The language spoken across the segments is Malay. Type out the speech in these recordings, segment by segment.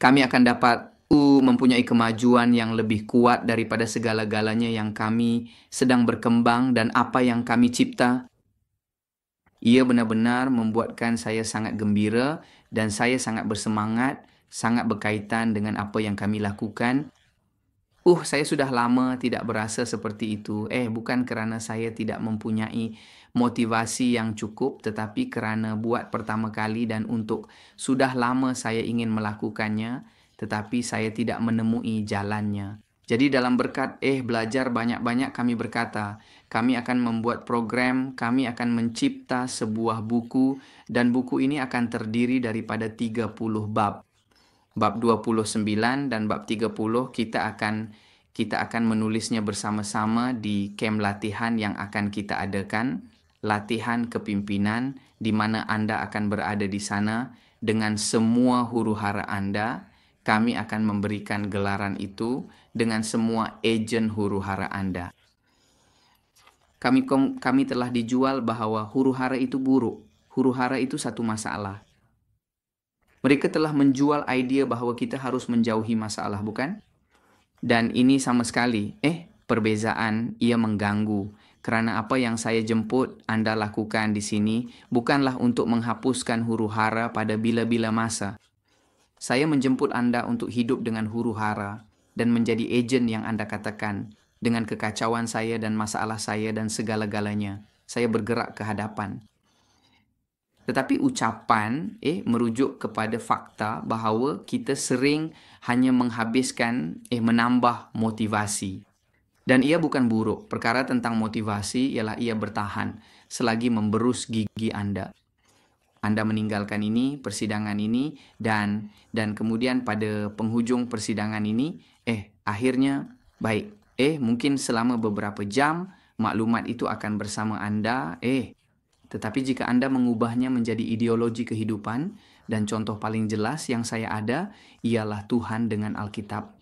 kami akan dapat mempunyai kemajuan yang lebih kuat daripada segala-galanya yang kami sedang berkembang dan apa yang kami cipta. Ia benar-benar membuatkan saya sangat gembira dan saya sangat bersemangat, sangat berkaitan dengan apa yang kami lakukan. Saya sudah lama tidak berasa seperti itu. Bukan kerana saya tidak mempunyai motivasi yang cukup, tetapi kerana buat pertama kali dan untuk sudah lama saya ingin melakukannya, tetapi saya tidak menemui jalannya. Jadi dalam berkat belajar banyak-banyak kami berkata, kami akan membuat program, kami akan mencipta sebuah buku, dan buku ini akan terdiri daripada 30 bab. Bab 29 dan bab 30 kita akan menulisnya bersama-sama di camp latihan yang akan kita adakan, latihan kepimpinan di mana Anda akan berada di sana dengan semua huru-hara Anda. Kami akan memberikan gelaran itu dengan semua ejen huru-hara Anda. Kami telah dijual bahwa huru-hara itu buruk. Huru-hara itu satu masalah. Mereka telah menjual idea bahwa kita harus menjauhi masalah, bukan? Dan ini sama sekali, perbezaan ia mengganggu. Kerana apa yang saya jemput Anda lakukan di sini bukanlah untuk menghapuskan huru-hara pada bila-bila masa. Saya menjemput Anda untuk hidup dengan huru-hara dan menjadi ejen yang Anda katakan. Dengan kekacauan saya dan masalah saya dan segala-galanya, saya bergerak ke hadapan. Tetapi ucapan merujuk kepada fakta bahawa kita sering hanya menghabiskan menambah motivasi. Dan ia bukan buruk. Perkara tentang motivasi ialah ia bertahan selagi memberus gigi Anda. Anda meninggalkan ini, persidangan ini, dan kemudian pada penghujung persidangan ini, akhirnya baik. Mungkin selama beberapa jam maklumat itu akan bersama Anda. Tetapi jika Anda mengubahnya menjadi ideologi kehidupan, dan contoh paling jelas yang saya ada, ialah Tuhan dengan Alkitab.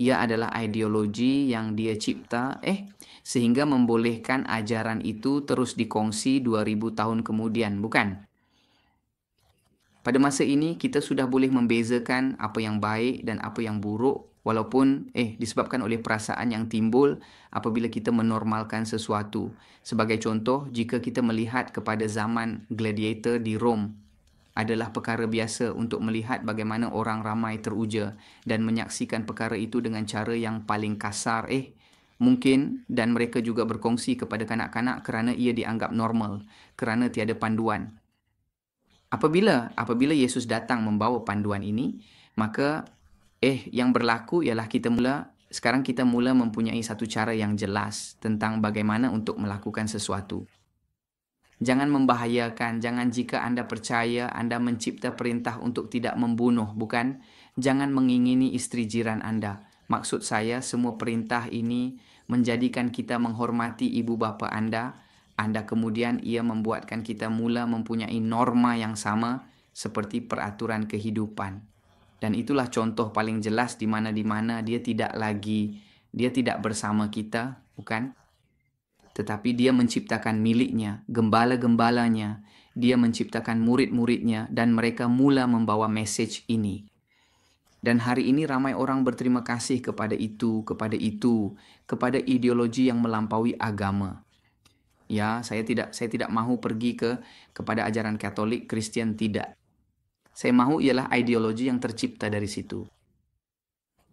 Ia adalah ideologi yang Dia cipta, sehingga membolehkan ajaran itu terus dikongsi 2000 tahun kemudian, bukan? Pada masa ini, kita sudah boleh membezakan apa yang baik dan apa yang buruk, walaupun disebabkan oleh perasaan yang timbul apabila kita menormalkan sesuatu. Sebagai contoh, jika kita melihat kepada zaman gladiator di Rom, adalah perkara biasa untuk melihat bagaimana orang ramai teruja dan menyaksikan perkara itu dengan cara yang paling kasar. Mungkin dan mereka juga berkongsi kepada kanak-kanak kerana ia dianggap normal, kerana tiada panduan. Apabila Yesus datang membawa panduan ini, maka yang berlaku ialah sekarang kita mula mempunyai satu cara yang jelas tentang bagaimana untuk melakukan sesuatu. Jangan membahayakan, jangan jika Anda percaya Anda mencipta perintah untuk tidak membunuh, bukan? Jangan mengingini istri jiran Anda. Maksud saya, semua perintah ini menjadikan kita menghormati ibu bapa Anda. Kemudian ia membuatkan kita mula mempunyai norma yang sama seperti peraturan kehidupan. Dan itulah contoh paling jelas di mana dia tidak bersama kita, bukan? Tetapi dia menciptakan miliknya, gembala-gembalanya, dia menciptakan murid-muridnya dan mereka mula membawa message ini. Dan hari ini ramai orang berterima kasih kepada kepada ideologi yang melampaui agama. Ya, saya tidak mahu pergi kepada ajaran Katolik, Kristen, tidak. Saya mahu ialah ideologi yang tercipta dari situ.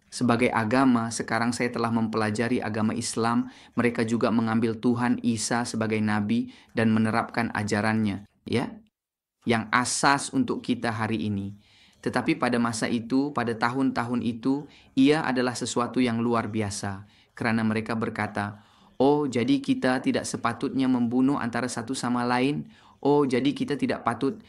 Sebagai agama, sekarang saya telah mempelajari agama Islam, mereka juga mengambil Tuhan Isa sebagai nabi dan menerapkan ajarannya, ya, yang asas untuk kita hari ini. Tetapi pada masa itu, pada tahun-tahun itu, ia adalah sesuatu yang luar biasa, kerana mereka berkata, jadi kita tidak sepatutnya membunuh antara satu sama lain. Jadi kita tidak patut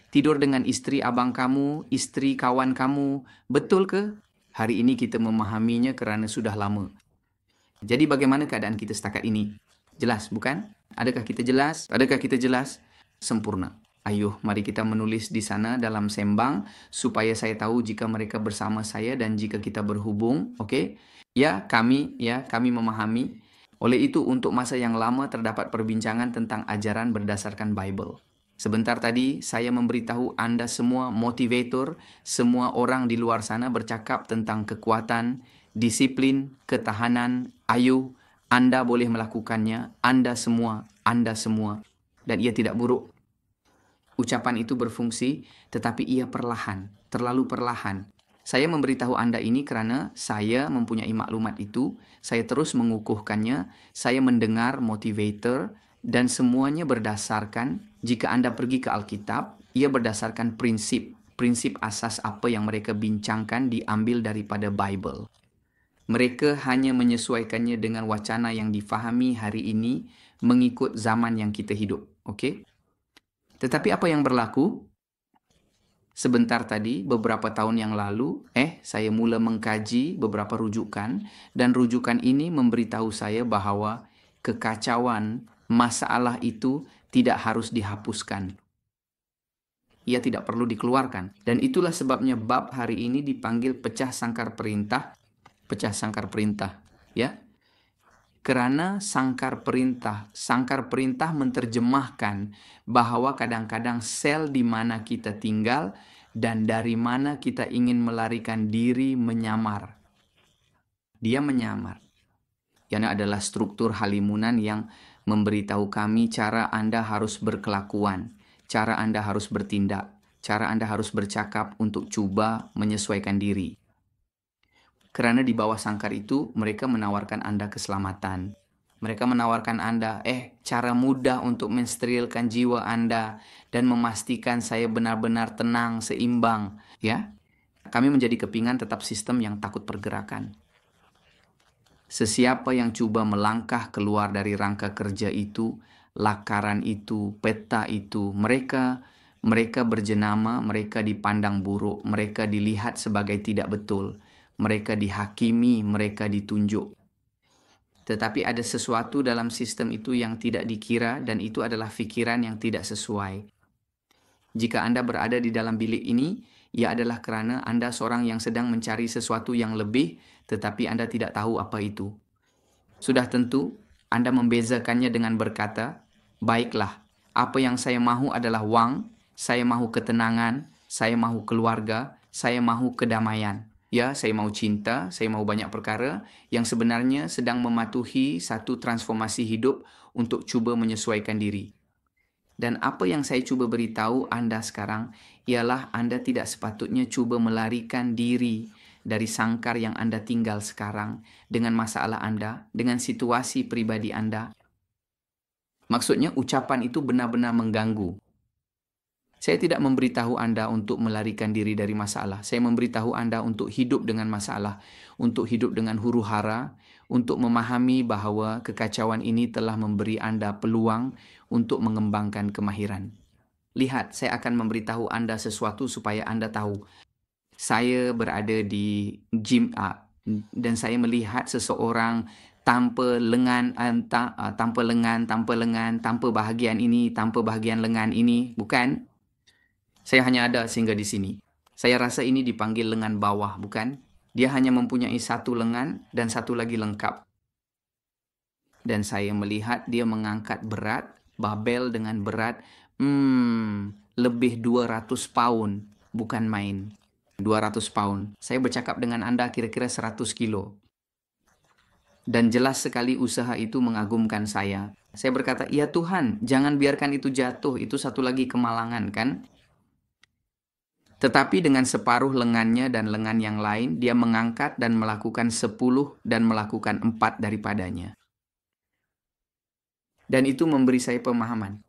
tidur dengan istri abang kamu, istri kawan kamu. Betul ke? Hari ini kita memahaminya kerana sudah lama. Jadi bagaimana keadaan kita setakat ini? Jelas, bukan? Adakah kita jelas? Sempurna. Ayuh, mari kita menulis di sana dalam sembang supaya saya tahu jika mereka bersama saya dan jika kita berhubung, oke? Ya, kami memahami. Oleh itu, untuk masa yang lama terdapat perbincangan tentang ajaran berdasarkan Bible. Sebentar tadi saya memberitahu Anda semua motivator, semua orang di luar sana bercakap tentang kekuatan, disiplin, ketahanan, ayo, Anda boleh melakukannya, Anda semua, dan ia tidak buruk. Ucapan itu berfungsi, tetapi ia perlahan, terlalu perlahan. Saya memberitahu Anda ini karena saya mempunyai maklumat itu, saya terus mengukuhkannya, saya mendengar motivator, dan semuanya berdasarkan, jika Anda pergi ke Alkitab, ia berdasarkan prinsip asas apa yang mereka bincangkan diambil daripada Bible. Mereka hanya menyesuaikannya dengan wacana yang difahami hari ini mengikut zaman yang kita hidup. Okey? Tetapi apa yang berlaku? Sebentar tadi, beberapa tahun yang lalu, saya mula mengkaji beberapa rujukan, dan rujukan ini memberitahu saya bahawa kekacauan, masalah itu tidak harus dihapuskan. Ia tidak perlu dikeluarkan. Dan itulah sebabnya bab hari ini dipanggil pecah sangkar perintah, ya. Kerana sangkar perintah menerjemahkan bahawa kadang-kadang sel di mana kita tinggal dan dari mana kita ingin melarikan diri menyamar. Dia menyamar. Yang adalah struktur halimunan yang memberitahu kami cara Anda harus berkelakuan, cara Anda harus bertindak, cara Anda harus bercakap untuk cuba menyesuaikan diri. Kerana di bawah sangkar itu, mereka menawarkan Anda keselamatan. Mereka menawarkan Anda, cara mudah untuk mensterilkan jiwa Anda dan memastikan saya benar-benar tenang, seimbang. Ya, kami menjadi kepingan tetap sistem yang takut pergerakan. Sesiapa yang cuba melangkah keluar dari rangka kerja itu, lakaran itu, peta itu, mereka berjenama, mereka dipandang buruk, mereka dilihat sebagai tidak betul. Mereka dihakimi, mereka ditunjuk. Tetapi ada sesuatu dalam sistem itu yang tidak dikira dan itu adalah fikiran yang tidak sesuai. Jika Anda berada di dalam bilik ini, ia adalah kerana Anda seorang yang sedang mencari sesuatu yang lebih, tetapi Anda tidak tahu apa itu. Sudah tentu, Anda membezakannya dengan berkata, baiklah, apa yang saya mahu adalah wang, saya mahu ketenangan, saya mahu keluarga, saya mahu kedamaian. Ya, saya mau cinta, saya mau banyak perkara yang sebenarnya sedang mematuhi satu transformasi hidup untuk cuba menyesuaikan diri. Dan apa yang saya cuba beritahu Anda sekarang ialah Anda tidak sepatutnya cuba melarikan diri dari sangkar yang Anda tinggal sekarang dengan masalah Anda, dengan situasi pribadi Anda. Maksudnya ucapan itu benar-benar mengganggu. Saya tidak memberitahu Anda untuk melarikan diri dari masalah. Saya memberitahu Anda untuk hidup dengan masalah, untuk hidup dengan huru-hara, untuk memahami bahawa kekacauan ini telah memberi Anda peluang untuk mengembangkan kemahiran. Lihat, saya akan memberitahu Anda sesuatu supaya Anda tahu. Saya berada di gym dan saya melihat seseorang tanpa lengan, tanpa bahagian ini, tanpa bahagian lengan ini, bukan? Saya hanya ada sehingga di sini. Saya rasa ini dipanggil lengan bawah, bukan? Dia hanya mempunyai satu lengan dan satu lagi lengkap. Dan saya melihat dia mengangkat berat, barbel dengan berat, lebih 200 pound, bukan main. 200 pound. Saya bercakap dengan Anda kira-kira 100 kilo. Dan jelas sekali usaha itu mengagumkan saya. Saya berkata, ya Tuhan, jangan biarkan itu jatuh. Itu satu lagi kemalangan, kan? Tetapi dengan separuh lengannya dan lengan yang lain, dia mengangkat dan melakukan 10 dan melakukan 4 daripadanya. Dan itu memberi saya pemahaman.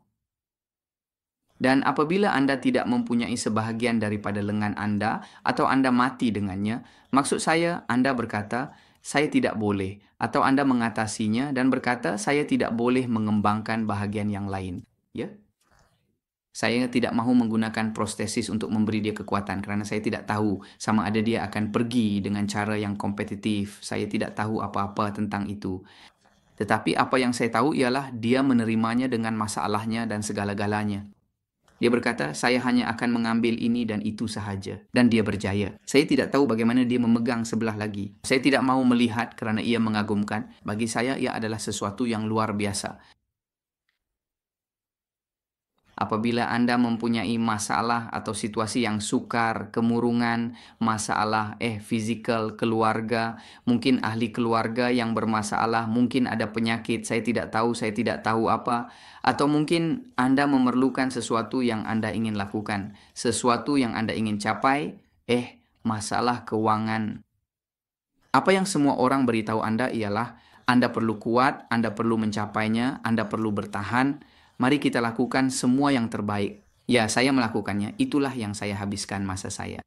Dan apabila Anda tidak mempunyai sebahagian daripada lengan Anda, atau Anda mati dengannya, maksud saya Anda berkata, saya tidak boleh. Atau Anda mengatasinya dan berkata, saya tidak boleh mengembangkan bahagian yang lain. Ya? Saya tidak mahu menggunakan prostesis untuk memberi dia kekuatan kerana saya tidak tahu sama ada dia akan pergi dengan cara yang kompetitif. Saya tidak tahu apa-apa tentang itu. Tetapi apa yang saya tahu ialah dia menerimanya dengan masalahnya dan segala-galanya. Dia berkata, saya hanya akan mengambil ini dan itu sahaja. Dan dia berjaya. Saya tidak tahu bagaimana dia memegang sebelah lagi. Saya tidak mahu melihat kerana ia mengagumkan. Bagi saya, ia adalah sesuatu yang luar biasa. Apabila Anda mempunyai masalah atau situasi yang sukar, kemurungan, masalah fisikal, keluarga, mungkin ahli keluarga yang bermasalah, mungkin ada penyakit, saya tidak tahu apa, atau mungkin Anda memerlukan sesuatu yang Anda ingin lakukan, sesuatu yang Anda ingin capai, masalah keuangan. Apa yang semua orang beritahu Anda ialah Anda perlu kuat, Anda perlu mencapainya, Anda perlu bertahan. Mari kita lakukan semua yang terbaik. Ya, saya melakukannya. Itulah yang saya habiskan masa saya.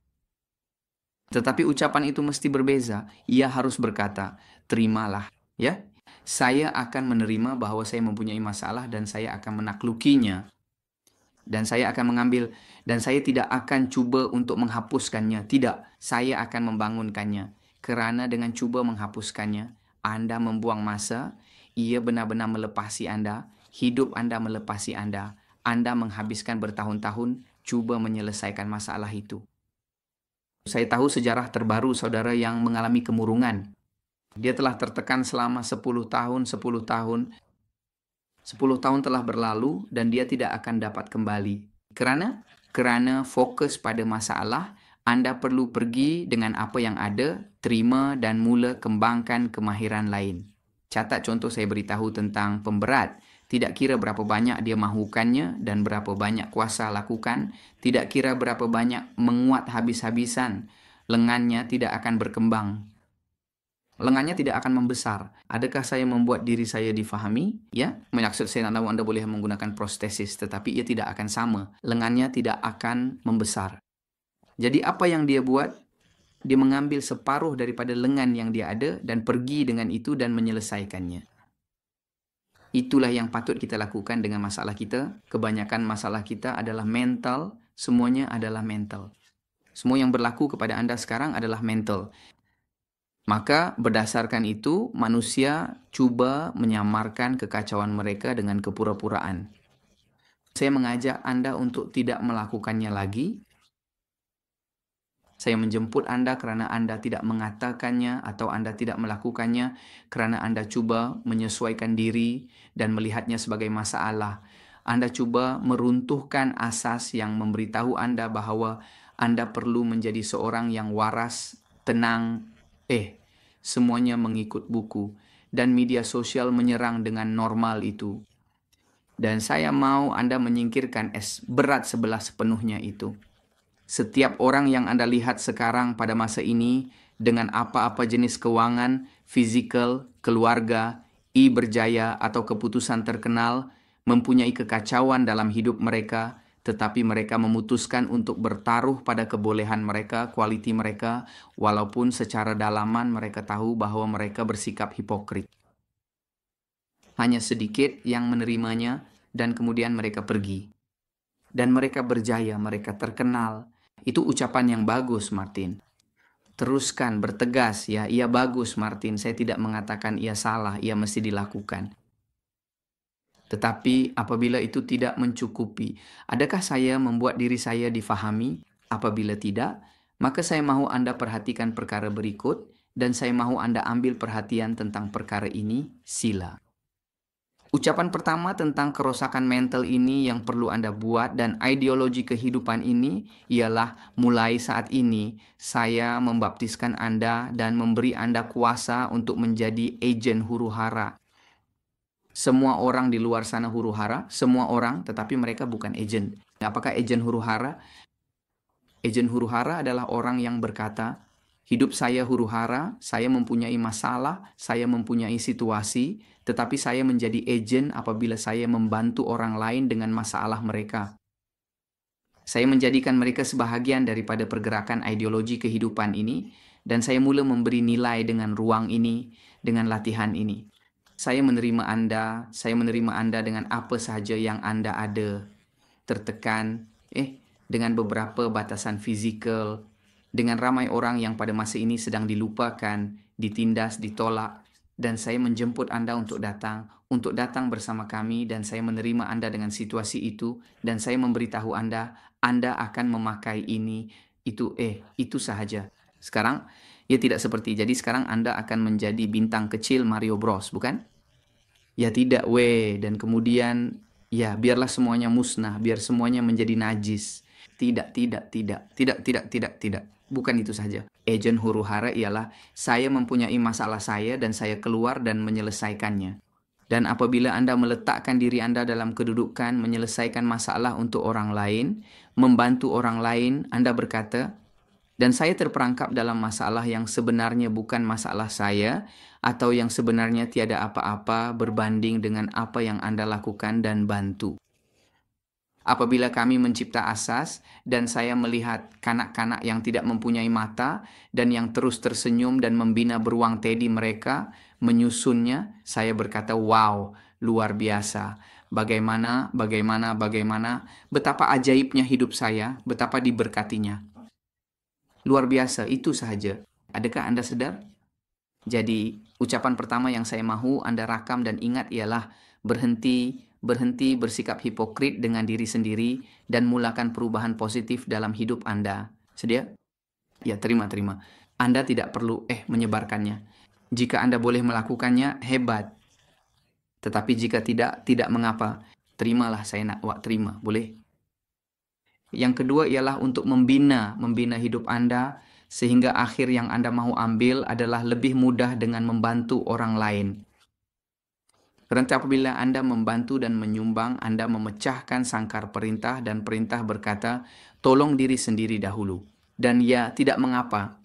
Tetapi ucapan itu mesti berbeza. Ia harus berkata, terimalah. Ya, saya akan menerima bahwa saya mempunyai masalah dan saya akan menaklukinya. Dan saya akan mengambil, dan saya tidak akan coba untuk menghapuskannya. Tidak, saya akan membangunkannya. Kerana dengan cuba menghapuskannya, Anda membuang masa, ia benar-benar melepasi Anda, hidup Anda melepasi Anda menghabiskan bertahun-tahun cuba menyelesaikan masalah itu. Saya tahu sejarah terbaru saudara yang mengalami kemurungan. Dia telah tertekan selama 10 tahun, 10 tahun. 10 tahun telah berlalu dan dia tidak akan dapat kembali. Kerana fokus pada masalah, Anda perlu pergi dengan apa yang ada, terima dan mula kembangkan kemahiran lain. Catat contoh saya beritahu tentang pemberat. Tidak kira berapa banyak dia mahukannya dan berapa banyak kuasa lakukan, tidak kira berapa banyak menguat habis-habisan, lengannya tidak akan berkembang. Lengannya tidak akan membesar. Adakah saya membuat diri saya difahami? Ya, maksud saya Anda boleh menggunakan prostesis, tetapi ia tidak akan sama. Lengannya tidak akan membesar. Jadi apa yang dia buat? Dia mengambil separuh daripada lengan yang dia ada dan pergi dengan itu dan menyelesaikannya. Itulah yang patut kita lakukan dengan masalah kita. Kebanyakan masalah kita adalah mental. Semuanya adalah mental. Semua yang berlaku kepada Anda sekarang adalah mental. Maka berdasarkan itu, manusia cuba menyamarkan kekacauan mereka dengan kepura-puraan. Saya mengajak Anda untuk tidak melakukannya lagi. Saya menjemput Anda kerana Anda tidak mengatakannya atau Anda tidak melakukannya kerana Anda cuba menyesuaikan diri dan melihatnya sebagai masalah. Anda cuba meruntuhkan asas yang memberitahu Anda bahawa Anda perlu menjadi seorang yang waras, tenang, semuanya mengikut buku. Dan media sosial menyerang dengan normal itu. Dan saya mau Anda menyingkirkan berat sebelah sepenuhnya itu. Setiap orang yang Anda lihat sekarang pada masa ini dengan apa-apa jenis keuangan, fizikal, keluarga, berjaya atau keputusan terkenal mempunyai kekacauan dalam hidup mereka, tetapi mereka memutuskan untuk bertaruh pada kebolehan mereka, kualiti mereka, walaupun secara dalaman mereka tahu bahwa mereka bersikap hipokrit. Hanya sedikit yang menerimanya dan kemudian mereka pergi. Dan mereka berjaya, mereka terkenal. Itu ucapan yang bagus, Martin. Teruskan, bertegas, ya, ia bagus, Martin. Saya tidak mengatakan ia salah, ia mesti dilakukan. Tetapi apabila itu tidak mencukupi, adakah saya membuat diri saya difahami? Apabila tidak, maka saya mahu Anda perhatikan perkara berikut dan saya mahu Anda ambil perhatian tentang perkara ini, sila. Ucapan pertama tentang kerosakan mental ini yang perlu Anda buat dan ideologi kehidupan ini ialah mulai saat ini saya membaptiskan Anda dan memberi Anda kuasa untuk menjadi agen huru-hara. Semua orang di luar sana huru-hara, semua orang, tetapi mereka bukan agen. Apakah agen huru-hara? Agen huru-hara adalah orang yang berkata, hidup saya huru-hara, saya mempunyai masalah, saya mempunyai situasi, tetapi saya menjadi agen apabila saya membantu orang lain dengan masalah mereka. Saya menjadikan mereka sebahagian daripada pergerakan ideologi kehidupan ini, dan saya mula memberi nilai dengan ruang ini, dengan latihan ini. Saya menerima Anda dengan apa sahaja yang Anda ada. Tertekan, dengan beberapa batasan fizikal, dengan ramai orang yang pada masa ini sedang dilupakan, ditindas, ditolak. Dan saya menjemput Anda untuk datang bersama kami dan saya menerima Anda dengan situasi itu dan saya memberitahu Anda akan memakai ini, itu sahaja. Sekarang, jadi sekarang Anda akan menjadi bintang kecil Mario Bros, bukan? Ya tidak, dan kemudian Ya, biarlah semuanya musnah, biar semuanya menjadi najis. Tidak, tidak, tidak, tidak, tidak, tidak, tidak. Bukan itu saja. Agent huru hara ialah saya mempunyai masalah saya dan saya keluar dan menyelesaikannya. Dan apabila Anda meletakkan diri Anda dalam kedudukan menyelesaikan masalah untuk orang lain, membantu orang lain, Anda berkata, dan saya terperangkap dalam masalah yang sebenarnya bukan masalah saya, atau yang sebenarnya tiada apa-apa berbanding dengan apa yang Anda lakukan dan bantu. Apabila kami mencipta asas dan saya melihat kanak-kanak yang tidak mempunyai mata dan yang terus tersenyum dan membina beruang teddy mereka, menyusunnya, saya berkata, wow, luar biasa. Bagaimana, betapa ajaibnya hidup saya, betapa diberkatinya. Luar biasa, itu sahaja. Adakah Anda sadar? Jadi, ucapan pertama yang saya mahu Anda rakam dan ingat ialah berhenti bersikap hipokrit dengan diri sendiri dan mulakan perubahan positif dalam hidup Anda. Sedia? Ya, terima. Anda tidak perlu menyebarkannya. Jika Anda boleh melakukannya, hebat. Tetapi jika tidak mengapa. Terimalah, saya nak terima. Boleh? Yang kedua ialah untuk membina hidup Anda sehingga akhir yang Anda mau ambil adalah lebih mudah dengan membantu orang lain. Kerana apabila Anda membantu dan menyumbang, Anda memecahkan sangkar perintah dan perintah berkata, tolong diri sendiri dahulu. Dan ya, tidak mengapa.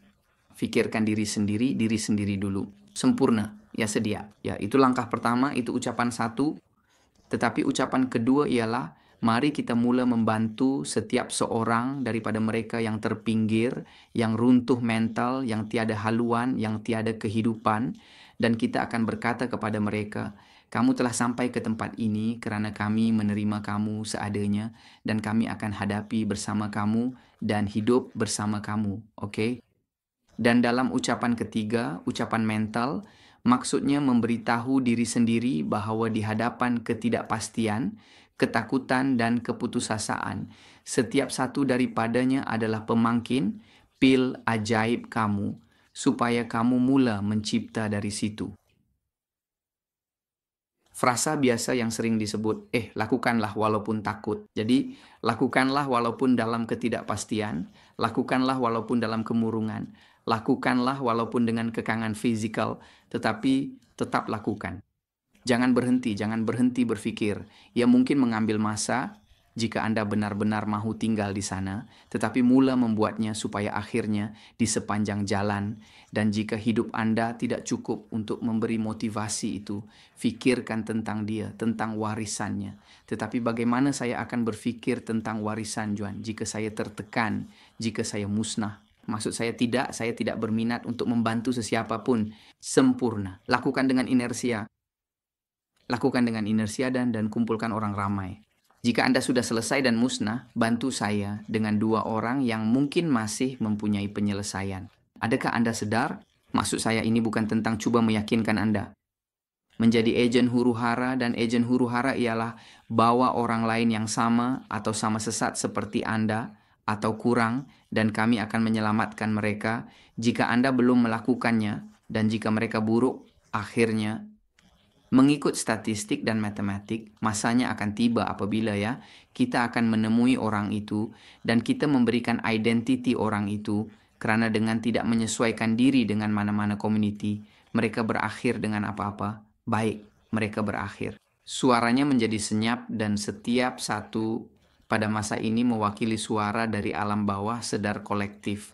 Fikirkan diri sendiri dulu. Sempurna, ya sedia. Ya, itu langkah pertama, itu ucapan satu. Tetapi ucapan kedua ialah, mari kita mula membantu setiap seorang daripada mereka yang terpinggir, yang runtuh mental, yang tiada haluan, yang tiada kehidupan. Dan kita akan berkata kepada mereka, kamu telah sampai ke tempat ini kerana kami menerima kamu seadanya dan kami akan hadapi bersama kamu dan hidup bersama kamu. Okey? Dan dalam ucapan ketiga, ucapan mental, maksudnya memberitahu diri sendiri bahawa di hadapan ketidakpastian, ketakutan dan keputusasaan, setiap satu daripadanya adalah pemangkin, pil ajaib kamu, supaya kamu mula mencipta dari situ. Frasa biasa yang sering disebut, lakukanlah walaupun takut. Jadi, lakukanlah walaupun dalam ketidakpastian, lakukanlah walaupun dalam kemurungan, lakukanlah walaupun dengan kekangan fizikal, tetapi tetap lakukan. Jangan berhenti berfikir. Ya mungkin mengambil masa, jika Anda benar-benar mahu tinggal di sana, tetapi mula membuatnya supaya akhirnya di sepanjang jalan. Dan jika hidup Anda tidak cukup untuk memberi motivasi itu, fikirkan tentang dia, tentang warisannya. Tetapi bagaimana saya akan berfikir tentang warisan Juan jika saya tertekan, jika saya musnah? Maksud saya tidak berminat untuk membantu sesiapa pun. Sempurna. Lakukan dengan inersia. Dan kumpulkan orang ramai. Jika Anda sudah selesai dan musnah, bantu saya dengan 2 orang yang mungkin masih mempunyai penyelesaian. Adakah Anda sedar? Maksud saya ini bukan tentang cuba meyakinkan Anda. Menjadi agen huru hara dan agen huru hara ialah bawa orang lain yang sama atau sama sesat seperti Anda atau kurang dan kami akan menyelamatkan mereka jika Anda belum melakukannya dan jika mereka buruk, akhirnya mengikut statistik dan matematik, masanya akan tiba apabila kita akan menemui orang itu dan kita memberikan identiti orang itu kerana dengan tidak menyesuaikan diri dengan mana-mana community, mereka berakhir dengan apa-apa, baik mereka berakhir. Suaranya menjadi senyap dan setiap satu pada masa ini mewakili suara dari alam bawah sedar kolektif.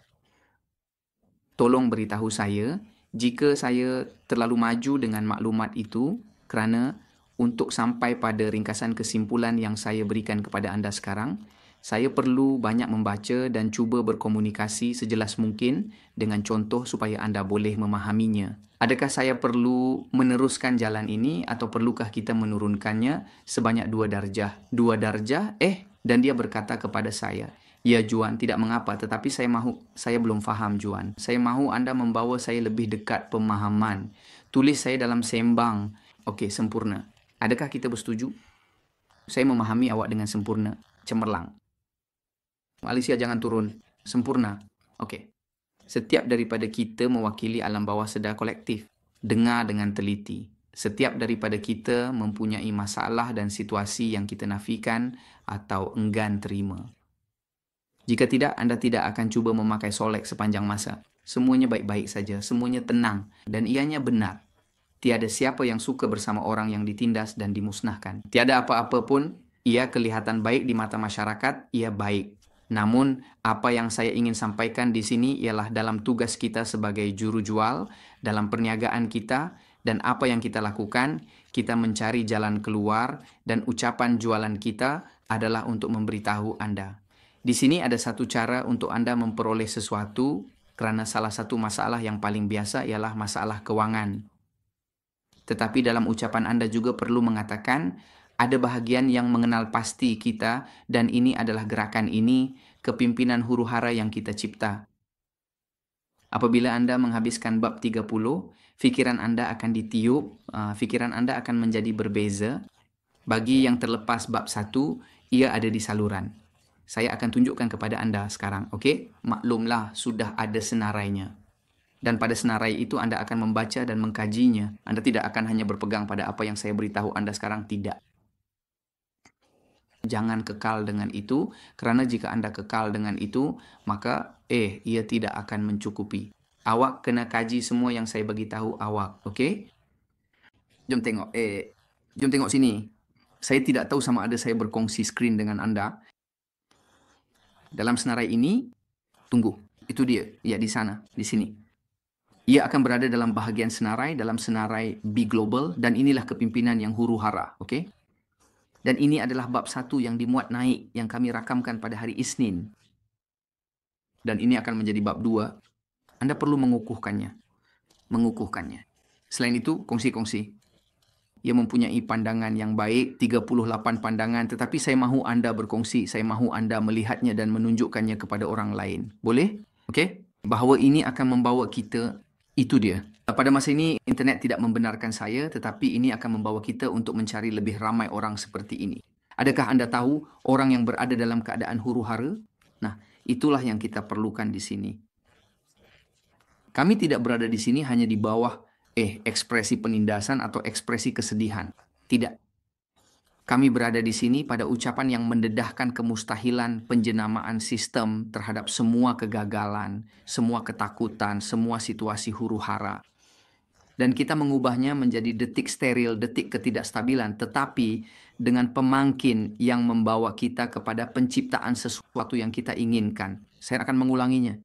Tolong beritahu saya jika saya terlalu maju dengan maklumat itu kerana untuk sampai pada ringkasan kesimpulan yang saya berikan kepada anda sekarang, saya perlu banyak membaca dan cuba berkomunikasi sejelas mungkin dengan contoh supaya anda boleh memahaminya. Adakah saya perlu meneruskan jalan ini atau perlukah kita menurunkannya sebanyak 2 darjah? 2 darjah? Dan dia berkata kepada saya, ya Juan, tidak mengapa, tetapi saya belum faham Juan. Saya mahu anda membawa saya lebih dekat pemahaman. Tulis saya dalam sembang. Okey, sempurna. Adakah kita bersetuju? Saya memahami awak dengan sempurna. Cemerlang. Alicia jangan turun. Sempurna. Okey. Setiap daripada kita mewakili alam bawah sedar kolektif. Dengar dengan teliti. Setiap daripada kita mempunyai masalah dan situasi yang kita nafikan atau enggan terima. Jika tidak, Anda tidak akan cuba memakai solek sepanjang masa. Semuanya baik-baik saja, semuanya tenang, dan ianya benar. Tiada siapa yang suka bersama orang yang ditindas dan dimusnahkan. Tiada apa-apa pun, ia kelihatan baik di mata masyarakat, ia baik. Namun, apa yang saya ingin sampaikan di sini ialah dalam tugas kita sebagai juru jual, dalam perniagaan kita, dan apa yang kita lakukan, kita mencari jalan keluar, dan ucapan jualan kita adalah untuk memberitahu Anda. Di sini ada satu cara untuk Anda memperoleh sesuatu, karena salah satu masalah yang paling biasa ialah masalah keuangan. Tetapi dalam ucapan Anda juga perlu mengatakan, ada bahagian yang mengenal pasti kita, dan ini adalah gerakan ini, kepimpinan huru-hara yang kita cipta. Apabila Anda menghabiskan bab 30, fikiran Anda akan ditiup, fikiran Anda akan menjadi berbeza. Bagi yang terlepas bab 1, ia ada di saluran. Saya akan tunjukkan kepada Anda sekarang, okey? Maklumlah sudah ada senarainya. Dan pada senarai itu Anda akan membaca dan mengkajinya. Anda tidak akan hanya berpegang pada apa yang saya beritahu Anda sekarang, tidak. Jangan kekal dengan itu, kerana jika Anda kekal dengan itu, maka ia tidak akan mencukupi. Awak kena kaji semua yang saya bagi tahu awak, okey? Jom tengok, jom tengok sini. Saya tidak tahu sama ada saya berkongsi skrin dengan Anda. Dalam senarai ini, tunggu, itu dia, ya di sana, di sini. Ia akan berada dalam bahagian senarai, dalam senarai B Global, dan inilah kepimpinan yang huru-hara, okey? Dan ini adalah bab 1 yang dimuat naik, yang kami rakamkan pada hari Isnin. Dan ini akan menjadi bab 2. Anda perlu mengukuhkannya. Selain itu, kongsi-kongsi. Ia mempunyai pandangan yang baik, 38 pandangan, tetapi saya mahu Anda berkongsi, saya mahu Anda melihatnya dan menunjukkannya kepada orang lain. Boleh? Okey? Bahawa ini akan membawa kita, itu dia. Pada masa ini, internet tidak membenarkan saya, tetapi ini akan membawa kita untuk mencari lebih ramai orang seperti ini. Adakah Anda tahu orang yang berada dalam keadaan huru-hara? Nah, itulah yang kita perlukan di sini. Kami tidak berada di sini hanya di bawah ekspresi penindasan atau ekspresi kesedihan. Tidak. Kami berada di sini pada ucapan yang mendedahkan kemustahilan penjenamaan sistem terhadap semua kegagalan, semua ketakutan, semua situasi huru-hara. Dan kita mengubahnya menjadi detik steril, detik ketidakstabilan, tetapi dengan pemangkin yang membawa kita kepada penciptaan sesuatu yang kita inginkan. Saya akan mengulanginya.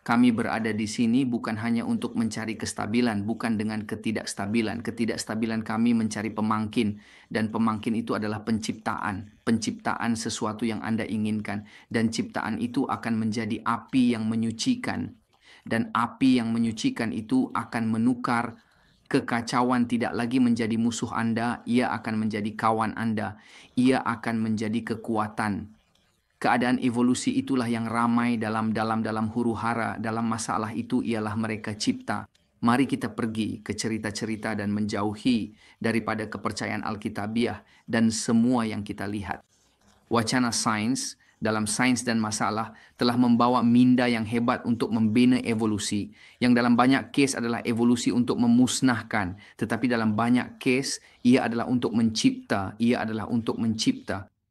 Kami berada di sini bukan hanya untuk mencari kestabilan, bukan dengan ketidakstabilan. Ketidakstabilan kami mencari pemangkin, dan pemangkin itu adalah penciptaan. Penciptaan sesuatu yang Anda inginkan. Dan ciptaan itu akan menjadi api yang menyucikan. Dan api yang menyucikan itu akan menukar kekacauan tidak lagi menjadi musuh Anda, ia akan menjadi kawan Anda. Ia akan menjadi kekuatan. Keadaan evolusi itulah yang ramai dalam huru-hara, dalam masalah itu ialah mereka cipta. Mari kita pergi ke cerita-cerita dan menjauhi daripada kepercayaan Alkitabiah dan semua yang kita lihat. Wacana sains dalam sains dan masalah telah membawa minda yang hebat untuk membina evolusi. Yang dalam banyak kes adalah evolusi untuk memusnahkan. Tetapi dalam banyak kes, ia adalah untuk mencipta.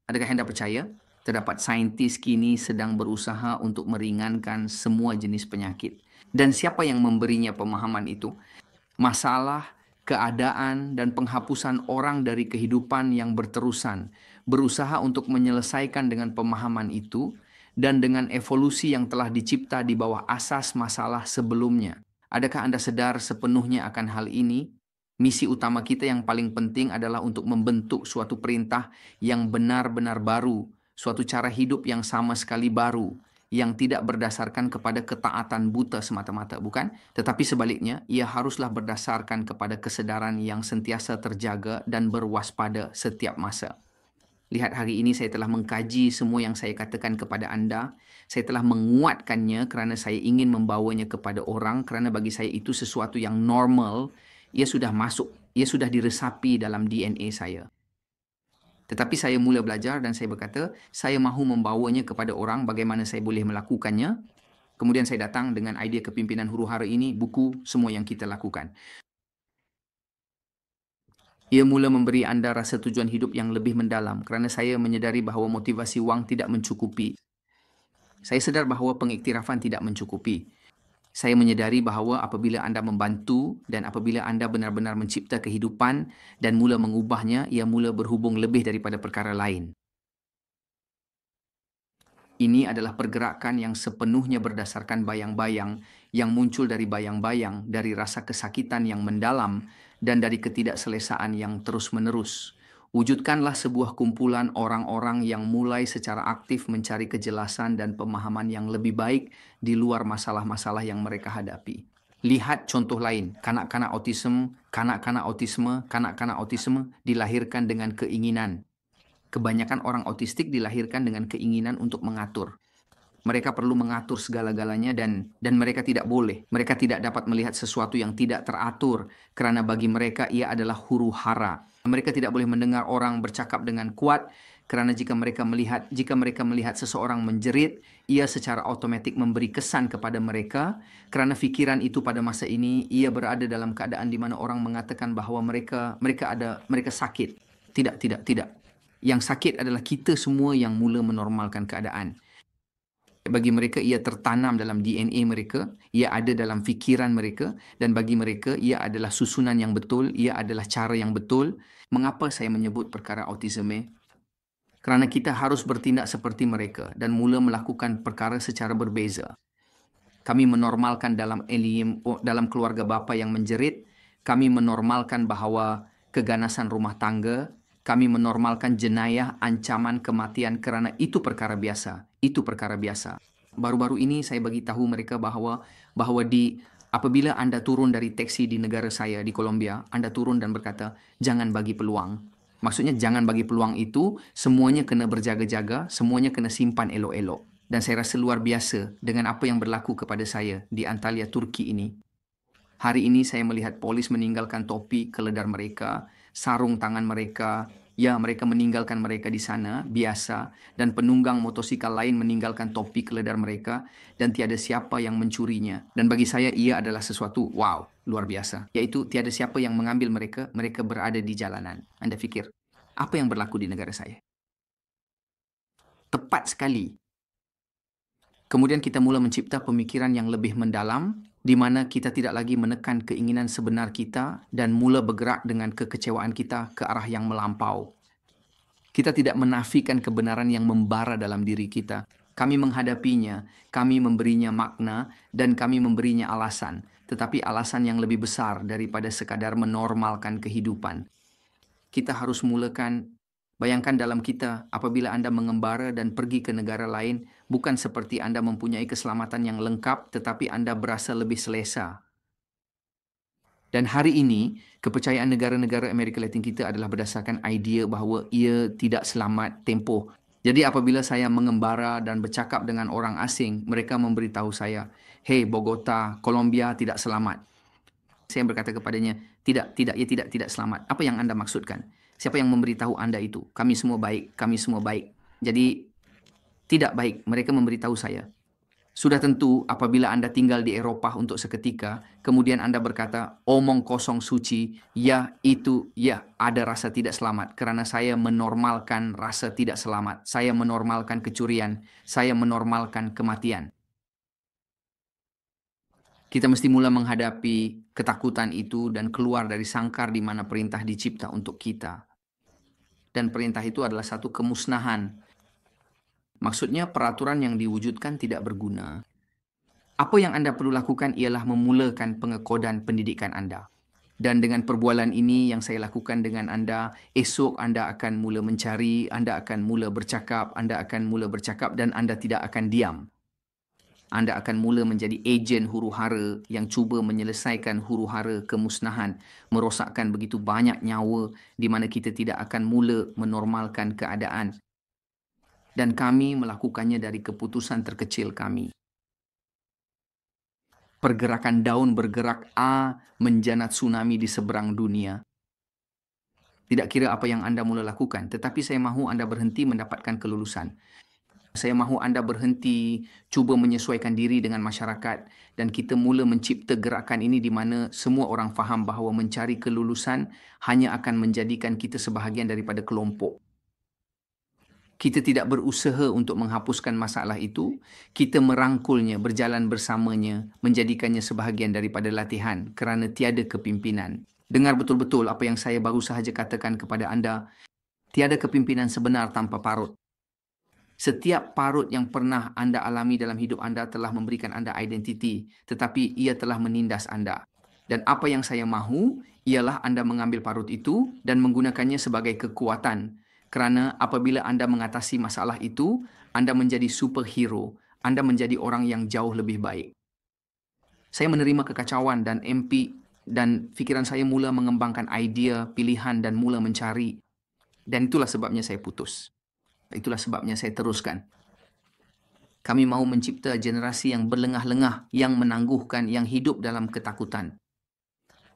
Adakah anda percaya? Terdapat saintis kini sedang berusaha untuk meringankan semua jenis penyakit. Dan siapa yang memberinya pemahaman itu? Masalah, keadaan, dan penghapusan orang dari kehidupan yang berterusan. Berusaha untuk menyelesaikan dengan pemahaman itu dan dengan evolusi yang telah dicipta di bawah asas masalah sebelumnya. Adakah Anda sadar sepenuhnya akan hal ini? Misi utama kita yang paling penting adalah untuk membentuk suatu perintah yang benar-benar baru, suatu cara hidup yang sama sekali baru, yang tidak berdasarkan kepada ketaatan buta semata-mata, bukan? Tetapi sebaliknya, ia haruslah berdasarkan kepada kesedaran yang sentiasa terjaga dan berwaspada setiap masa. Lihat, hari ini saya telah mengkaji semua yang saya katakan kepada Anda. Saya telah menguatkannya kerana saya ingin membawanya kepada orang, kerana bagi saya itu sesuatu yang normal. Ia sudah masuk, ia sudah diresapi dalam DNA saya. Tetapi saya mula belajar dan saya berkata, saya mahu membawanya kepada orang bagaimana saya boleh melakukannya. Kemudian saya datang dengan idea kepimpinan huru-hara ini, buku, semua yang kita lakukan. Ia mula memberi Anda rasa tujuan hidup yang lebih mendalam kerana saya menyedari bahawa motivasi wang tidak mencukupi. Saya sedar bahawa pengiktirafan tidak mencukupi. Saya menyedari bahawa apabila Anda membantu dan apabila Anda benar-benar mencipta kehidupan dan mula mengubahnya, ia mula berhubung lebih daripada perkara lain. Ini adalah pergerakan yang sepenuhnya berdasarkan bayang-bayang, yang muncul dari bayang-bayang, dari rasa kesakitan yang mendalam, dan dari ketidakselesaan yang terus-menerus. Wujudkanlah sebuah kumpulan orang-orang yang mulai secara aktif mencari kejelasan dan pemahaman yang lebih baik di luar masalah-masalah yang mereka hadapi. Lihat contoh lain, kanak-kanak autisme dilahirkan dengan keinginan. Kebanyakan orang autistik dilahirkan dengan keinginan untuk mengatur. Mereka perlu mengatur segala-galanya dan mereka tidak boleh. Mereka tidak dapat melihat sesuatu yang tidak teratur kerana bagi mereka ia adalah huru-hara. Mereka tidak boleh mendengar orang bercakap dengan kuat kerana jika mereka melihat seseorang menjerit, ia secara otomatik memberi kesan kepada mereka kerana fikiran itu pada masa ini ia berada dalam keadaan di mana orang mengatakan bahawa mereka sakit. Tidak. Yang sakit adalah kita semua yang mula menormalkan keadaan. Bagi mereka ia tertanam dalam DNA mereka, ia ada dalam fikiran mereka, dan bagi mereka ia adalah susunan yang betul, ia adalah cara yang betul. Mengapa saya menyebut perkara autisme? Kerana kita harus bertindak seperti mereka dan mula melakukan perkara secara berbeza. Kami menormalkan dalam keluarga bapa yang menjerit, kami menormalkan bahawa keganasan rumah tangga, kami menormalkan jenayah, ancaman kematian kerana itu perkara biasa. Itu perkara biasa. Baru-baru ini saya bagi tahu mereka bahawa apabila Anda turun dari teksi di negara saya di Colombia, Anda turun dan berkata, jangan bagi peluang. Maksudnya jangan bagi peluang itu, semuanya kena berjaga-jaga, semuanya kena simpan elok-elok. Dan saya rasa luar biasa dengan apa yang berlaku kepada saya di Antalya, Turki ini. Hari ini saya melihat polis meninggalkan topi keledar mereka, sarung tangan mereka. Ya, mereka meninggalkan mereka di sana, biasa. Dan penunggang motosikal lain meninggalkan topi keledar mereka. Dan tiada siapa yang mencurinya. Dan bagi saya ia adalah sesuatu, wow, luar biasa. Yaitu tiada siapa yang mengambil mereka berada di jalanan. Anda fikir, apa yang berlaku di negara saya? Tepat sekali. Kemudian kita mula mencipta pemikiran yang lebih mendalam, di mana kita tidak lagi menekan keinginan sebenar kita dan mula bergerak dengan kekecewaan kita ke arah yang melampau. Kita tidak menafikan kebenaran yang membara dalam diri kita. Kami menghadapinya, kami memberinya makna, dan kami memberinya alasan. Tetapi alasan yang lebih besar daripada sekadar menormalkan kehidupan. Kita harus mulakan. Bayangkan dalam kita, apabila Anda mengembara dan pergi ke negara lain, bukan seperti Anda mempunyai keselamatan yang lengkap, tetapi Anda berasa lebih selesa. Dan hari ini, kepercayaan negara-negara Amerika Latin kita adalah berdasarkan idea bahawa ia tidak selamat tempoh. Jadi apabila saya mengembara dan bercakap dengan orang asing, mereka memberitahu saya, hey Bogota, Colombia tidak selamat. Saya berkata kepadanya, tidak selamat. Apa yang Anda maksudkan? Siapa yang memberitahu Anda itu? Kami semua baik. Jadi, tidak baik. Mereka memberitahu saya. Sudah tentu apabila Anda tinggal di Eropah untuk seketika, kemudian Anda berkata, omong kosong suci, ada rasa tidak selamat. Kerana saya menormalkan rasa tidak selamat. Saya menormalkan kecurian. Saya menormalkan kematian. Kita mesti mula menghadapi ketakutan itu dan keluar dari sangkar di mana perintah dicipta untuk kita. Dan perintah itu adalah satu kemusnahan. Maksudnya peraturan yang diwujudkan tidak berguna. Apa yang Anda perlu lakukan ialah memulakan pengekodan pendidikan Anda. Dan dengan perbualan ini yang saya lakukan dengan Anda, esok Anda akan mula mencari, Anda akan mula bercakap, dan Anda tidak akan diam. Anda akan mula menjadi ejen huru-hara yang cuba menyelesaikan huru-hara kemusnahan, merosakkan begitu banyak nyawa di mana kita tidak akan mula menormalkan keadaan. Dan kami melakukannya dari keputusan terkecil kami. Pergerakan daun bergerak menjanat tsunami di seberang dunia. Tidak kira apa yang Anda mula lakukan, tetapi saya mahu Anda berhenti mendapatkan kelulusan. Saya mahu Anda berhenti, cuba menyesuaikan diri dengan masyarakat, dan kita mula mencipta gerakan ini di mana semua orang faham bahawa mencari kelulusan hanya akan menjadikan kita sebahagian daripada kelompok. Kita tidak berusaha untuk menghapuskan masalah itu, kita merangkulnya, berjalan bersamanya, menjadikannya sebahagian daripada latihan kerana tiada kepimpinan. Dengar betul-betul apa yang saya baru sahaja katakan kepada anda, tiada kepimpinan sebenar tanpa parut. Setiap parut yang pernah anda alami dalam hidup anda telah memberikan anda identiti, tetapi ia telah menindas anda. Dan apa yang saya mahu ialah anda mengambil parut itu dan menggunakannya sebagai kekuatan. Kerana apabila anda mengatasi masalah itu, anda menjadi superhero. Anda menjadi orang yang jauh lebih baik. Saya menerima kekacauan dan MP dan fikiran saya mula mengembangkan idea, pilihan dan mula mencari. Dan itulah sebabnya saya putus. Itulah sebabnya saya teruskan. Kami mahu mencipta generasi yang berlengah-lengah, yang menangguhkan, yang hidup dalam ketakutan.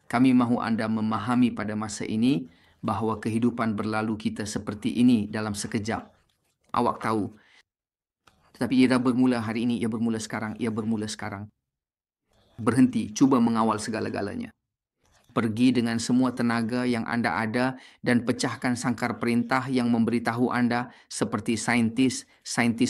Kami mahu anda memahami pada masa ini bahawa kehidupan berlalu kita seperti ini dalam sekejap. Awak tahu. Tetapi ia dah bermula hari ini, ia bermula sekarang, ia bermula sekarang. Berhenti, cuba mengawal segala-galanya. Pergi dengan semua tenaga yang anda ada dan pecahkan sangkar perintah yang memberitahu anda seperti saintis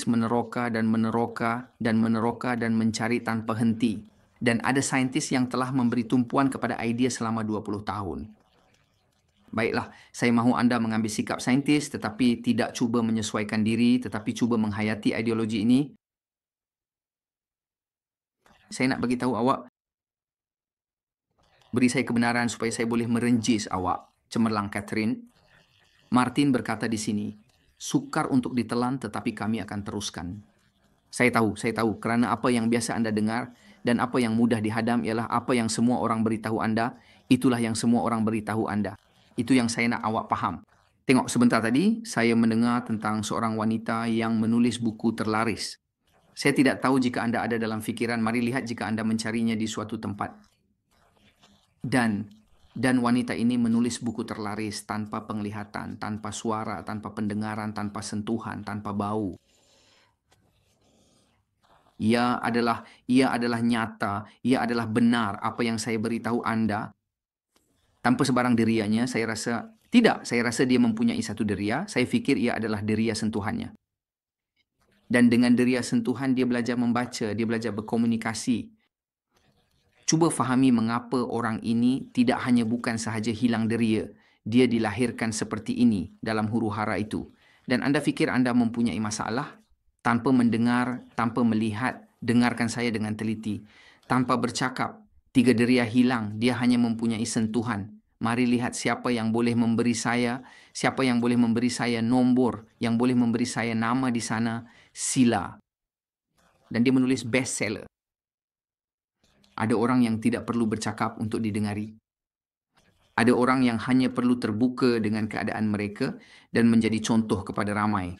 meneroka dan meneroka dan meneroka dan mencari tanpa henti. Dan ada saintis yang telah memberi tumpuan kepada idea selama 20 tahun. Baiklah, saya mahu anda mengambil sikap saintis tetapi tidak cuba menyesuaikan diri tetapi cuba menghayati ideologi ini. Saya nak bagi tahu awak, beri saya kebenaran supaya saya boleh merenjis awak, cemerlang Catherine. Martin berkata di sini, sukar untuk ditelan tetapi kami akan teruskan. Saya tahu, kerana apa yang biasa anda dengar dan apa yang mudah dihadam ialah apa yang semua orang beritahu anda, itulah yang semua orang beritahu anda. Itu yang saya nak awak faham. Tengok sebentar tadi, saya mendengar tentang seorang wanita yang menulis buku terlaris. Saya tidak tahu jika anda ada dalam fikiran, mari lihat jika anda mencarinya di suatu tempat. Dan wanita ini menulis buku terlaris tanpa penglihatan, tanpa suara, tanpa pendengaran, tanpa sentuhan, tanpa bau. Ia adalah nyata, ia adalah benar apa yang saya beritahu anda. Tanpa sebarang derianya, saya rasa dia mempunyai satu deria, saya fikir ia adalah deria sentuhannya. Dan dengan deria sentuhan dia belajar membaca, dia belajar berkomunikasi. Cuba fahami mengapa orang ini tidak hanya bukan sahaja hilang deria, dia dilahirkan seperti ini dalam huru-hara itu. Dan anda fikir anda mempunyai masalah? Tanpa mendengar, tanpa melihat, dengarkan saya dengan teliti. Tanpa bercakap, 3 deria hilang, dia hanya mempunyai sentuhan. Mari lihat siapa yang boleh memberi saya nombor, yang boleh memberi saya nama di sana, Sila. Dan dia menulis bestseller. Ada orang yang tidak perlu bercakap untuk didengari. Ada orang yang hanya perlu terbuka dengan keadaan mereka dan menjadi contoh kepada ramai.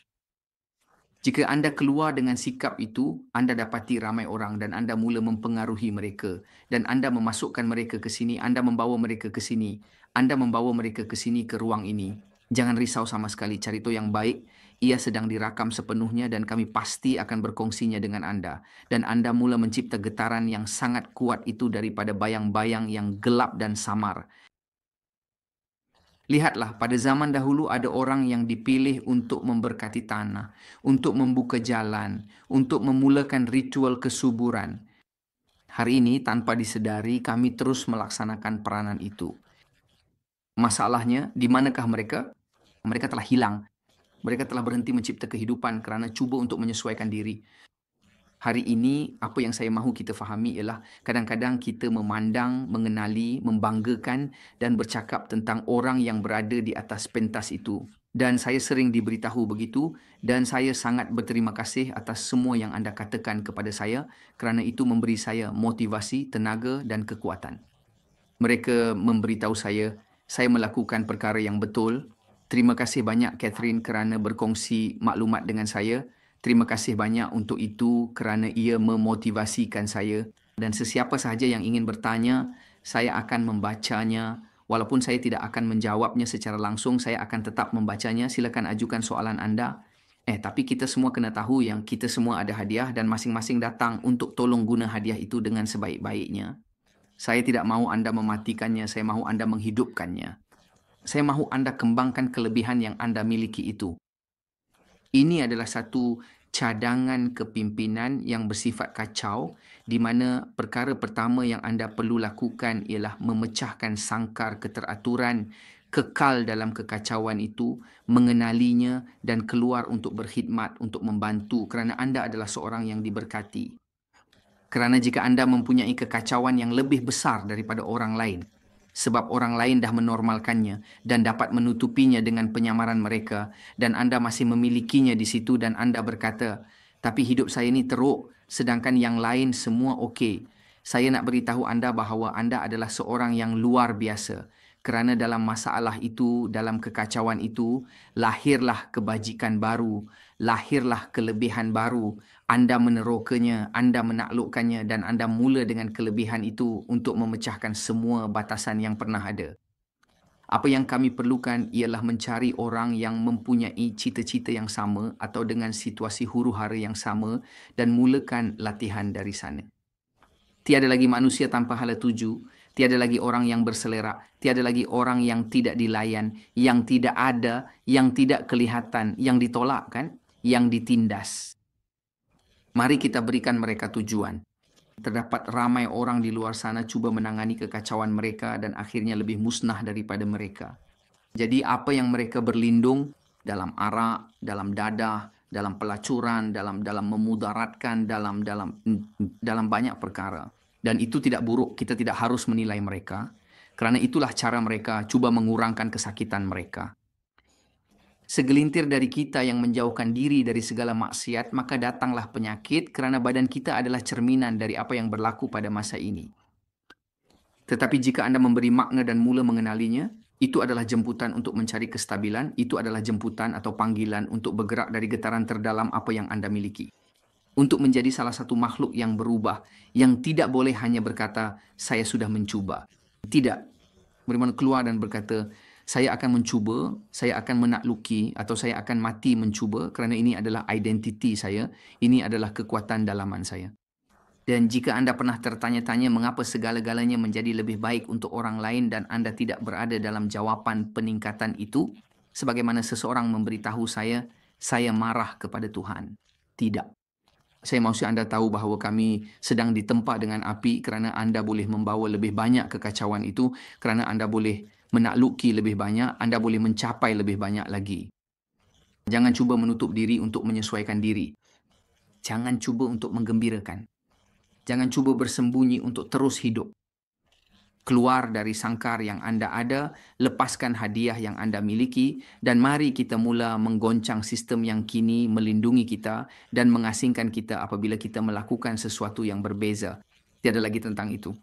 Jika anda keluar dengan sikap itu, anda dapati ramai orang dan anda mula mempengaruhi mereka. Dan anda memasukkan mereka ke sini, anda membawa mereka ke sini. Anda membawa mereka ke sini, ke ruang ini. Jangan risau sama sekali, Carito yang baik. Ia sedang dirakam sepenuhnya dan kami pasti akan berkongsinya dengan anda. Dan anda mula mencipta getaran yang sangat kuat itu daripada bayang-bayang yang gelap dan samar. Lihatlah, pada zaman dahulu ada orang yang dipilih untuk memberkati tanah, untuk membuka jalan, untuk memulakan ritual kesuburan. Hari ini, tanpa disedari, kami terus melaksanakan peranan itu. Masalahnya, di manakah mereka? Mereka telah hilang. Mereka telah berhenti mencipta kehidupan kerana cuba untuk menyesuaikan diri. Hari ini, apa yang saya mahu kita fahami ialah kadang-kadang kita memandang, mengenali, membanggakan dan bercakap tentang orang yang berada di atas pentas itu. Dan saya sering diberitahu begitu dan saya sangat berterima kasih atas semua yang anda katakan kepada saya kerana itu memberi saya motivasi, tenaga dan kekuatan. Mereka memberitahu saya melakukan perkara yang betul. Terima kasih banyak Catherine kerana berkongsi maklumat dengan saya. Terima kasih banyak untuk itu kerana ia memotivasikan saya. Dan sesiapa sahaja yang ingin bertanya, saya akan membacanya. Walaupun saya tidak akan menjawabnya secara langsung, saya akan tetap membacanya. Silakan ajukan soalan anda. Tapi kita semua kena tahu yang kita semua ada hadiah dan masing-masing datang untuk tolong guna hadiah itu dengan sebaik-baiknya. Saya tidak mahu Anda mematikannya, saya mahu Anda menghidupkannya. Saya mahu Anda kembangkan kelebihan yang Anda miliki itu. Ini adalah satu cadangan kepimpinan yang bersifat kacau, di mana perkara pertama yang Anda perlu lakukan ialah memecahkan sangkar keteraturan, kekal dalam kekacauan itu, mengenalinya dan keluar untuk berkhidmat, untuk membantu kerana Anda adalah seorang yang diberkati. Kerana jika Anda mempunyai kekacauan yang lebih besar daripada orang lain, sebab orang lain dah menormalkannya dan dapat menutupinya dengan penyamaran mereka, dan Anda masih memilikinya di situ dan Anda berkata, tapi hidup saya ini teruk, sedangkan yang lain semua okey. Saya nak beritahu Anda bahawa Anda adalah seorang yang luar biasa. Kerana dalam masalah itu, dalam kekacauan itu, lahirlah kebajikan baru, lahirlah kelebihan baru. Anda menerokanya, Anda menaklukkannya dan Anda mula dengan kelebihan itu untuk memecahkan semua batasan yang pernah ada. Apa yang kami perlukan ialah mencari orang yang mempunyai cita-cita yang sama atau dengan situasi huru-hara yang sama dan mulakan latihan dari sana. Tiada lagi manusia tanpa hala tuju, tiada lagi orang yang berselerak, tiada lagi orang yang tidak dilayan, yang tidak ada, yang tidak kelihatan, yang ditolakkan, yang ditindas. Mari kita berikan mereka tujuan. Terdapat ramai orang di luar sana cuba menangani kekacauan mereka dan akhirnya lebih musnah daripada mereka. Jadi apa yang mereka berlindung dalam arak, dalam dadah, dalam pelacuran, dalam memudaratkan, dalam banyak perkara. Dan itu tidak buruk, kita tidak harus menilai mereka. Kerana itulah cara mereka cuba mengurangkan kesakitan mereka. Segelintir dari kita yang menjauhkan diri dari segala maksiat, maka datanglah penyakit kerana badan kita adalah cerminan dari apa yang berlaku pada masa ini. Tetapi jika Anda memberi makna dan mula mengenalinya, itu adalah jemputan untuk mencari kestabilan, itu adalah jemputan atau panggilan untuk bergerak dari getaran terdalam apa yang Anda miliki. Untuk menjadi salah satu makhluk yang berubah, yang tidak boleh hanya berkata, saya sudah mencuba. Tidak. Bagaimana keluar dan berkata, saya akan mencuba, saya akan menakluki, atau saya akan mati mencuba, kerana ini adalah identiti saya, ini adalah kekuatan dalaman saya. Dan jika Anda pernah tertanya-tanya mengapa segala-galanya menjadi lebih baik untuk orang lain dan Anda tidak berada dalam jawapan peningkatan itu, sebagaimana seseorang memberitahu saya marah kepada Tuhan. Tidak. Saya mahu Anda tahu bahawa kami sedang ditempa dengan api kerana Anda boleh membawa lebih banyak kekacauan itu, kerana Anda boleh menakluki lebih banyak, Anda boleh mencapai lebih banyak lagi. Jangan cuba menutup diri untuk menyesuaikan diri. Jangan cuba untuk menggembirakan. Jangan cuba bersembunyi untuk terus hidup. Keluar dari sangkar yang Anda ada, lepaskan hadiah yang Anda miliki, dan mari kita mula menggoncang sistem yang kini melindungi kita dan mengasingkan kita apabila kita melakukan sesuatu yang berbeza. Tiada lagi tentang itu.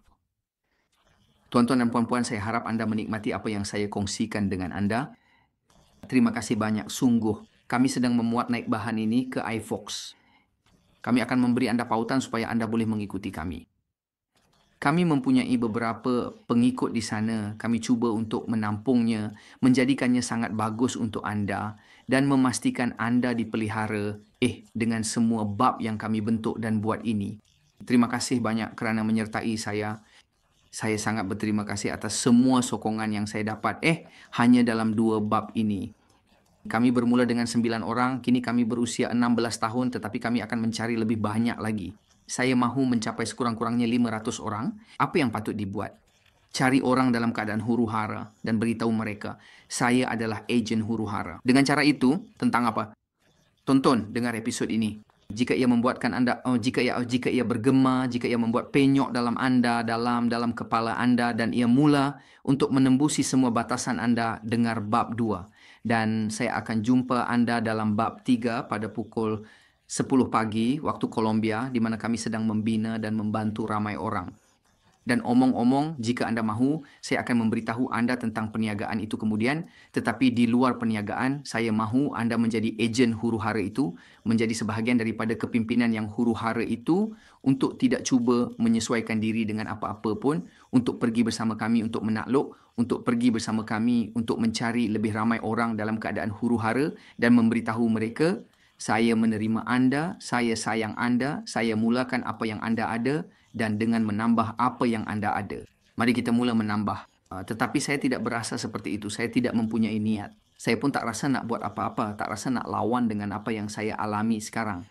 Tuan-tuan dan puan-puan, saya harap Anda menikmati apa yang saya kongsikan dengan Anda. Terima kasih banyak, sungguh. Kami sedang memuat naik bahan ini ke iVox. Kami akan memberi Anda pautan supaya Anda boleh mengikuti kami. Kami mempunyai beberapa pengikut di sana. Kami cuba untuk menampungnya, menjadikannya sangat bagus untuk Anda dan memastikan Anda dipelihara dengan semua bab yang kami bentuk dan buat ini. Terima kasih banyak kerana menyertai saya. Saya sangat berterima kasih atas semua sokongan yang saya dapat. Hanya dalam 2 bab ini. Kami bermula dengan 9 orang, kini kami berusia 16 tahun tetapi kami akan mencari lebih banyak lagi. Saya mahu mencapai sekurang-kurangnya 500 orang. Apa yang patut dibuat? Cari orang dalam keadaan huru-hara dan beritahu mereka, saya adalah ejen huru-hara. Dengan cara itu, tentang apa? Tonton, dengar episod ini. Jika ia membuatkan Anda, jika ia bergema, jika ia membuat penyok dalam Anda, dalam kepala Anda, dan ia mula untuk menembusi semua batasan Anda, dengar bab 2. Dan saya akan jumpa Anda dalam bab 3 pada pukul 10 pagi waktu Kolombia, di mana kami sedang membina dan membantu ramai orang. Dan omong-omong, jika Anda mahu, saya akan memberitahu Anda tentang perniagaan itu kemudian. Tetapi di luar perniagaan, saya mahu Anda menjadi ejen huru-hara itu, menjadi sebahagian daripada kepimpinan yang huru-hara itu, untuk tidak cuba menyesuaikan diri dengan apa-apa pun, untuk pergi bersama kami untuk menakluk, untuk pergi bersama kami untuk mencari lebih ramai orang dalam keadaan huru-hara dan memberitahu mereka, Saya menerima Anda, saya sayang Anda, saya mulakan apa yang Anda ada dan dengan menambah apa yang Anda ada. Mari kita mula menambah. Tetapi saya tidak berasa seperti itu. Saya tidak mempunyai niat. Saya pun tak rasa nak buat apa-apa, tak rasa nak lawan dengan apa yang saya alami sekarang.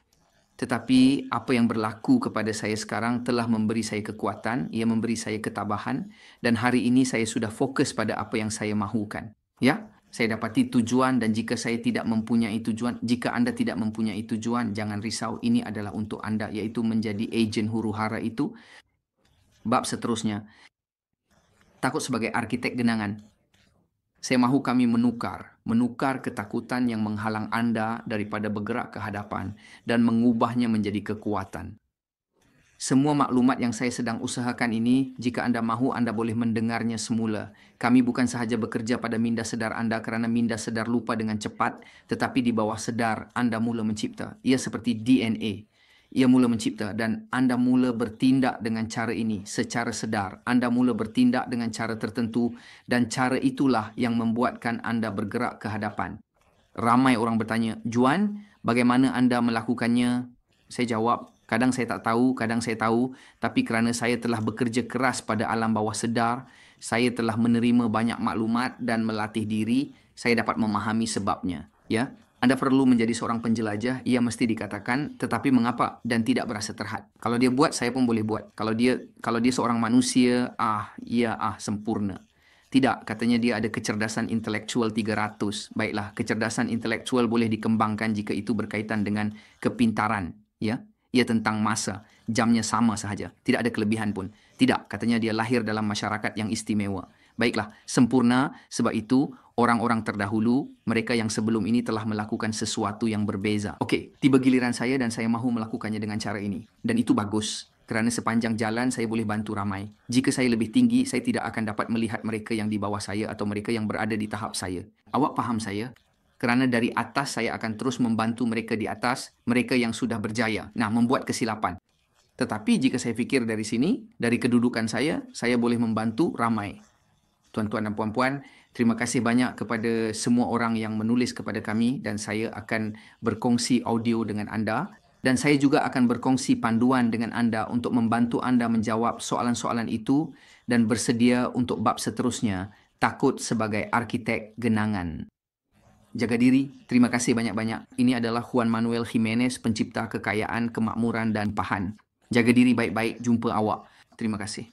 Tetapi apa yang berlaku kepada saya sekarang telah memberi saya kekuatan, ia memberi saya ketabahan, dan hari ini saya sudah fokus pada apa yang saya mahukan. Ya, saya dapati tujuan, dan jika saya tidak mempunyai tujuan, jika Anda tidak mempunyai tujuan, jangan risau, ini adalah untuk Anda, yaitu menjadi ejen huru-hara itu. Bab seterusnya, takut sebagai arsitek genangan. Saya mahu kami menukar ketakutan yang menghalang Anda daripada bergerak ke hadapan dan mengubahnya menjadi kekuatan. Semua maklumat yang saya sedang usahakan ini, jika Anda mahu, Anda boleh mendengarnya semula. Kami bukan sahaja bekerja pada minda sedar Anda kerana minda sedar lupa dengan cepat, tetapi di bawah sedar Anda mula mencipta. Ia seperti DNA. Ia mula mencipta dan Anda mula bertindak dengan cara ini secara sedar. Anda mula bertindak dengan cara tertentu dan cara itulah yang membuatkan Anda bergerak ke hadapan. Ramai orang bertanya, Juan, bagaimana Anda melakukannya? Saya jawab, kadang saya tak tahu, kadang saya tahu, tapi kerana saya telah bekerja keras pada alam bawah sedar, saya telah menerima banyak maklumat dan melatih diri, saya dapat memahami sebabnya. Ya, Anda perlu menjadi seorang penjelajah, ia mesti dikatakan, tetapi mengapa dan tidak berasa terhad. Kalau dia buat, saya pun boleh buat. Kalau dia seorang manusia, sempurna. Tidak, katanya dia ada kecerdasan intelektual 300. Baiklah, kecerdasan intelektual boleh dikembangkan jika itu berkaitan dengan kepintaran. Ya, ia tentang masa, jamnya sama sahaja. Tidak ada kelebihan pun. Tidak, katanya dia lahir dalam masyarakat yang istimewa. Baiklah, sempurna, sebab itu orang-orang terdahulu, mereka yang sebelum ini telah melakukan sesuatu yang berbeza. Okey, tiba giliran saya dan saya mahu melakukannya dengan cara ini. Dan itu bagus. Kerana sepanjang jalan saya boleh bantu ramai. Jika saya lebih tinggi, saya tidak akan dapat melihat mereka yang di bawah saya atau mereka yang berada di tahap saya. Awak faham saya? Kerana dari atas saya akan terus membantu mereka di atas, mereka yang sudah berjaya. Nah, membuat kesilapan. Tetapi jika saya fikir dari sini, dari kedudukan saya boleh membantu ramai. Tuan-tuan dan puan-puan, terima kasih banyak kepada semua orang yang menulis kepada kami dan saya akan berkongsi audio dengan anda dan saya juga akan berkongsi panduan dengan anda untuk membantu anda menjawab soalan-soalan itu dan bersedia untuk bab seterusnya, takut sebagai arsitek genangan. Jaga diri, terima kasih banyak-banyak. Ini adalah Juan Manuel Jimenez, pencipta kekayaan, kemakmuran dan pahan. Jaga diri baik-baik, jumpa awak. Terima kasih.